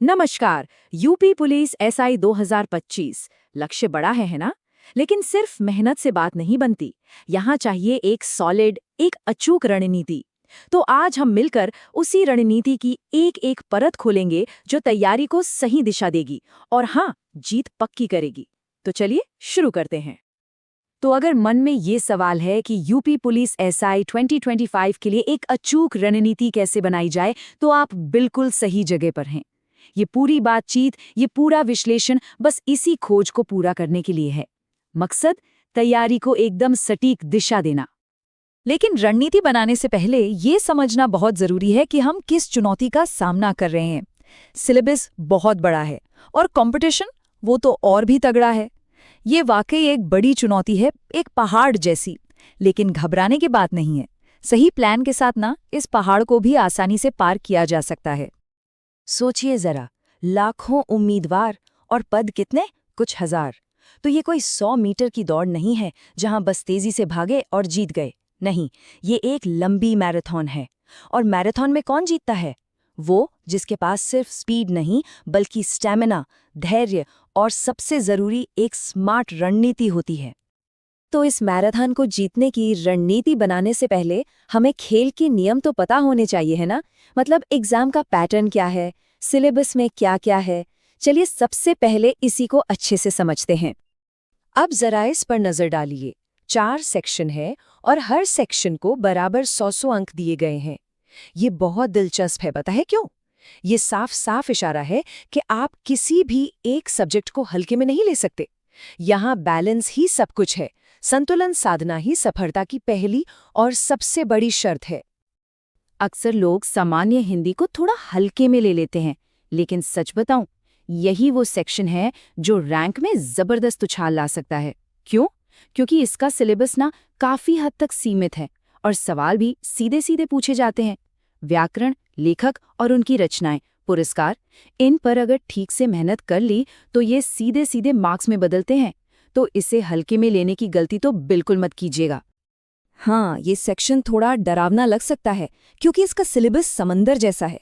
नमस्कार। UP police SI 2025 लक्ष्य बड़ा है ना? लेकिन सिर्फ मेहनत से बात नहीं बनती। यहाँ चाहिए एक सॉलिड, एक अचूक रणनीति। तो आज हम मिलकर उसी रणनीति की एक एक परत खोलेंगे जो तैयारी को सही दिशा देगी और हाँ, जीत पक्की करेगी। तो चलिए शुरू करते हैं। तो अगर मन में ये सवाल है कि यूपी पुलिस एसआई 2025 के लिए एक अचूक रणनीति कैसे बनाई जाए, तो आप बिल्कुल सही जगह पर हैं। ये पूरी बातचीत, ये पूरा विश्लेषण बस इसी खोज को पूरा करने के लिए है। मकसद तैयारी को एकदम सटीक दिशा देना। लेकिन रणनीति बनाने से पहले ये समझना बहुत जरूरी है कि हम किस चुनौती का सामना कर रहे हैं। सिलेबस बहुत बड़ा है और कंपटीशन वो तो और भी तगड़ा है। ये वाकई एक बड़ी चुनौती है, एक पहाड़ जैसी। लेकिन घबराने की बात नहीं है। सही प्लान के साथ ना इस पहाड़ को भी आसानी से पार किया जा सकता है। सोचिए जरा, लाखों उम्मीदवार और पद कितने? कुछ हजार। तो ये कोई 100 मीटर की दौड़ नहीं है जहां बस तेजी से भागे और जीत गए। नहीं, ये एक लंबी मैराथन है। और मैराथन में कौन जीतता है? वो जिसके पास सिर्फ स्पीड नहीं बल्कि स्टैमिना, धैर्य और सबसे जरूरी एक स्मार्ट रणनीति होती है। तो इस मैराथन को जीतने की रणनीति बनाने से पहले हमें खेल के नियम तो पता होने चाहिए, है ना? मतलब एग्जाम का पैटर्न क्या है, सिलेबस में क्या क्या है। चलिए सबसे पहले इसी को अच्छे से समझते हैं। अब जरा इस पर नजर डालिए। 4 सेक्शन है और हर सेक्शन को बराबर 100 अंक दिए गए हैं। ये बहुत दिलचस्प है, पता है क्यों? ये साफ साफ इशारा है कि आप किसी भी एक सब्जेक्ट को हल्के में नहीं ले सकते। यहाँ बैलेंस ही सब कुछ है। संतुलन साधना ही सफलता की पहली और सबसे बड़ी शर्त है। अक्सर लोग सामान्य हिंदी को थोड़ा हल्के में ले लेते हैं, लेकिन सच बताऊं, यही वो सेक्शन है जो रैंक में जबरदस्त उछाल ला सकता है। क्यों? क्योंकि इसका सिलेबस ना काफी हद तक सीमित है और सवाल भी सीधे सीधे पूछे जाते हैं। व्याकरण, लेखक और उनकी रचनाएं, पुरस्कार, इन पर अगर ठीक से मेहनत कर ली तो ये सीधे सीधे मार्क्स में बदलते हैं। तो इसे हल्के में लेने की गलती तो बिल्कुल मत कीजिएगा। हाँ, ये सेक्शन थोड़ा डरावना लग सकता है क्योंकि इसका सिलेबस समंदर जैसा है।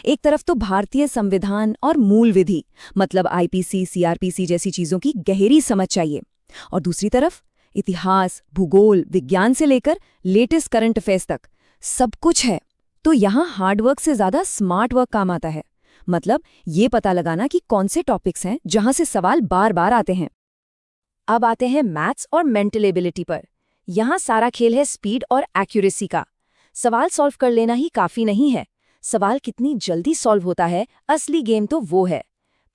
एक तरफ तो भारतीय संविधान और मूल विधि, मतलब आईपीसी, सीआरपीसी जैसी चीजों की गहरी समझ चाहिए, और दूसरी तरफ इतिहास, भूगोल, विज्ञान से लेकर लेटेस्ट करंट अफेयर्स तक सब कुछ है। तो यहाँ हार्डवर्क से ज्यादा स्मार्ट वर्क काम आता है। मतलब ये पता लगाना कि कौन से टॉपिक्स हैं जहां से सवाल बार बार आते हैं। अब आते हैं मैथ्स और मेंटल एबिलिटी पर। यहाँ सारा खेल है स्पीड और एक्यूरेसी का। सवाल सॉल्व कर लेना ही काफी नहीं है। सवाल कितनी जल्दी सॉल्व होता है, असली गेम तो वो है।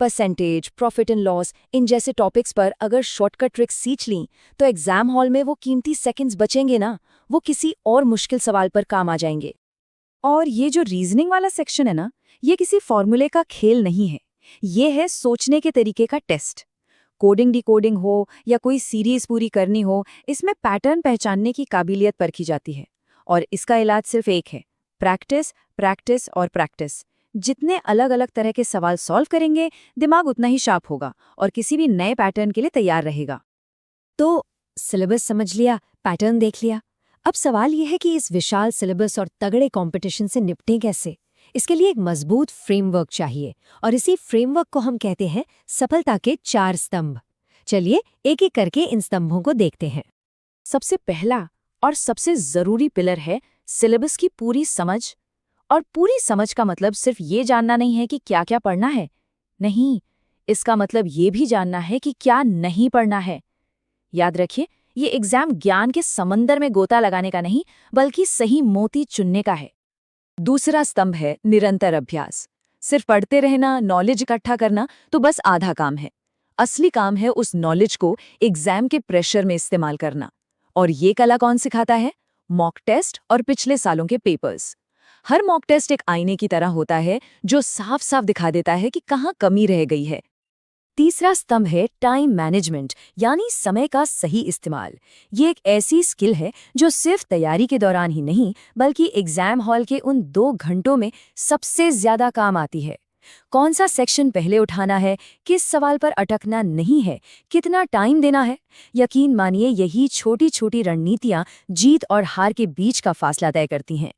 परसेंटेज, प्रॉफिट एंड लॉस, इन जैसे टॉपिक्स पर अगर शॉर्टकट ट्रिक्स सीख लीं तो एग्जाम हॉल में वो कीमती सेकंड्स बचेंगे ना, वो किसी और मुश्किल सवाल पर काम आ जाएंगे। और ये जो रीजनिंग वाला सेक्शन है ना, ये किसी फॉर्मूले का खेल नहीं है। ये है सोचने के तरीके का टेस्ट। कोडिंग डिकोडिंग हो या कोई सीरीज पूरी करनी हो, इसमें पैटर्न पहचानने की काबिलियत परखी जाती है। और इसका इलाज सिर्फ एक है, प्रैक्टिस, प्रैक्टिस और प्रैक्टिस। जितने अलग अलग तरह के सवाल सॉल्व करेंगे, दिमाग उतना ही शार्प होगा और किसी भी नए पैटर्न के लिए तैयार रहेगा। तो सिलेबस समझ लिया, पैटर्न देख लिया। अब सवाल यह है कि इस विशाल सिलेबस और तगड़े कंपटीशन से निपटें कैसे। इसके लिए एक मजबूत फ्रेमवर्क चाहिए और इसी फ्रेमवर्क को हम कहते हैं सफलता के 4 स्तंभ। चलिए एक एक करके इन स्तंभों को देखते हैं। सबसे पहला और सबसे जरूरी पिलर है सिलेबस की पूरी समझ। और पूरी समझ का मतलब सिर्फ ये जानना नहीं है कि क्या क्या पढ़ना है। नहीं, इसका मतलब ये भी जानना है कि क्या नहीं पढ़ना है। याद रखिए, ये एग्जाम ज्ञान के समंदर में गोता लगाने का नहीं, बल्कि सही मोती चुनने का है। दूसरा स्तंभ है निरंतर अभ्यास। सिर्फ पढ़ते रहना, नॉलेज इकट्ठा करना तो बस आधा काम है। असली काम है उस नॉलेज को एग्जाम के प्रेशर में इस्तेमाल करना। और ये कला कौन सिखाता है? मॉक टेस्ट और पिछले सालों के पेपर्स। हर मॉक टेस्ट एक आईने की तरह होता है जो साफ साफ दिखा देता है कि कहाँ कमी रह गई है। तीसरा स्तंभ है टाइम मैनेजमेंट, यानी समय का सही इस्तेमाल। ये एक ऐसी स्किल है जो सिर्फ तैयारी के दौरान ही नहीं, बल्कि एग्जाम हॉल के उन 2 घंटों में सबसे ज्यादा काम आती है। कौन सा सेक्शन पहले उठाना है, किस सवाल पर अटकना नहीं है, कितना टाइम देना है। यकीन मानिए, यही छोटी छोटी रणनीतियां जीत और हार के बीच का फासला तय करती हैं।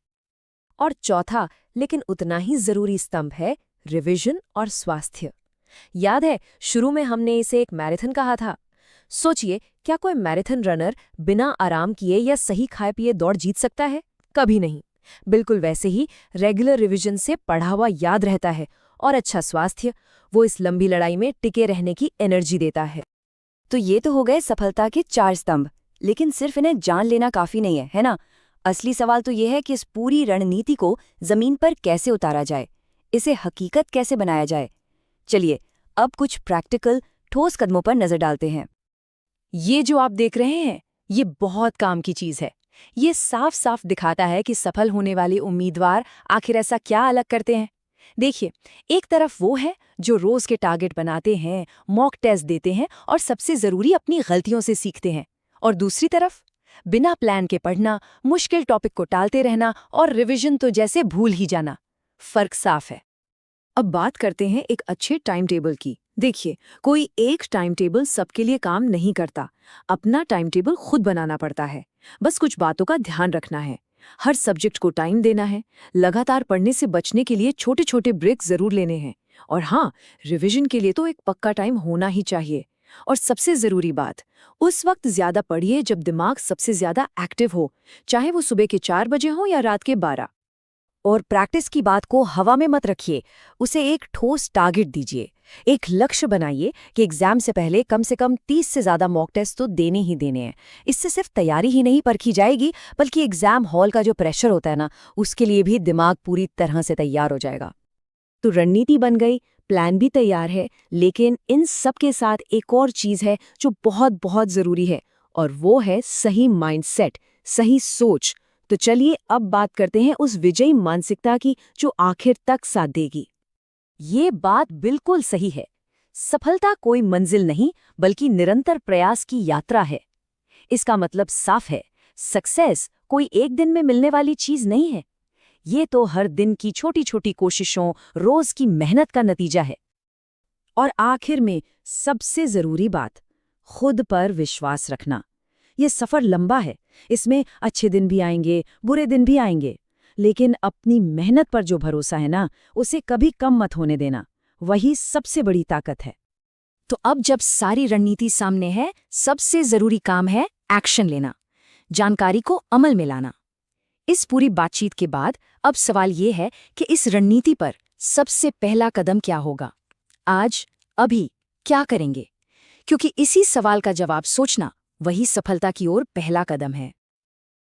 और चौथा, लेकिन उतना ही जरूरी स्तंभ है रिवीजन और स्वास्थ्य। याद है, शुरू में हमने इसे एक मैराथन कहा था। सोचिए, क्या कोई मैराथन रनर बिना आराम किए या सही खाए पिए दौड़ जीत सकता है? कभी नहीं। बिल्कुल वैसे ही रेगुलर रिवीजन से पढ़ा हुआ याद रहता है, और अच्छा स्वास्थ्य, वो इस लंबी लड़ाई में टिके रहने की एनर्जी देता है। तो ये तो हो गए सफलता के 4 स्तंभ, लेकिन सिर्फ इन्हें जान लेना काफी नहीं है ना? असली सवाल तो ये है कि इस पूरी रणनीति को जमीन पर कैसे उतारा जाए, इसे हकीकत कैसे बनाया जाए। चलिए, अब कुछ प्रैक्टिकल, ठोस कदमों पर नजर डालते हैं। ये जो आप देख रहे हैं, ये बहुत काम की चीज है। ये साफ साफ दिखाता है कि सफल होने वाले उम्मीदवार आखिर ऐसा क्या अलग करते हैं। देखिए, एक तरफ वो है जो रोज के टारगेट बनाते हैं, मॉक टेस्ट देते हैं और सबसे जरूरी अपनी गलतियों से सीखते हैं। और दूसरी तरफ बिना प्लान के पढ़ना, मुश्किल टॉपिक को टालते रहना और रिवीजन तो जैसे भूल ही जाना। फर्क साफ है। अब बात करते हैं एक अच्छे टाइम टेबल की। देखिए, कोई एक टाइम टेबल सबके लिए काम नहीं करता। अपना टाइम टेबल खुद बनाना पड़ता है। बस कुछ बातों का ध्यान रखना है। हर सब्जेक्ट को टाइम देना है। लगातार पढ़ने से बचने के लिए छोटे छोटे ब्रेक जरूर लेने हैं। और हाँ, रिवीजन के लिए तो एक पक्का टाइम होना ही चाहिए। और सबसे जरूरी बात, उस वक्त ज्यादा पढ़िए जब दिमाग सबसे ज्यादा एक्टिव हो, चाहे वो सुबह के 4 बजे हो या रात के 12। और प्रैक्टिस की बात को हवा में मत रखिए, उसे एक ठोस टारगेट दीजिए। एक लक्ष्य बनाइए कि एग्जाम से पहले कम से कम 30 से ज़्यादा मॉक टेस्ट तो देने ही देने हैं। इससे सिर्फ तैयारी ही नहीं परखी जाएगी, बल्कि एग्जाम हॉल का जो प्रेशर होता है ना, उसके लिए भी दिमाग पूरी तरह से तैयार हो जाएगा। तो रणनीति बन गई, प्लान भी तैयार है, लेकिन इन सब के साथ एक और चीज़ है जो बहुत बहुत ज़रूरी है, और वो है सही माइंडसेट, सही सोच। तो चलिए अब बात करते हैं उस विजयी मानसिकता की जो आखिर तक साथ देगी। ये बात बिल्कुल सही है। सफलता कोई मंजिल नहीं, बल्कि निरंतर प्रयास की यात्रा है। इसका मतलब साफ है, सक्सेस कोई एक दिन में मिलने वाली चीज नहीं है। ये तो हर दिन की छोटी छोटी कोशिशों, रोज की मेहनत का नतीजा है। और आखिर में सबसे जरूरी बात, खुद पर विश्वास रखना। ये सफर लंबा है, इसमें अच्छे दिन भी आएंगे, बुरे दिन भी आएंगे, लेकिन अपनी मेहनत पर जो भरोसा है ना, उसे कभी कम मत होने देना। वही सबसे बड़ी ताकत है। तो अब जब सारी रणनीति सामने है, सबसे जरूरी काम है एक्शन लेना, जानकारी को अमल में लाना। इस पूरी बातचीत के बाद अब सवाल ये है कि इस रणनीति पर सबसे पहला कदम क्या होगा? आज, अभी क्या करेंगे? क्योंकि इसी सवाल का जवाब सोचना वही सफलता की ओर पहला कदम है।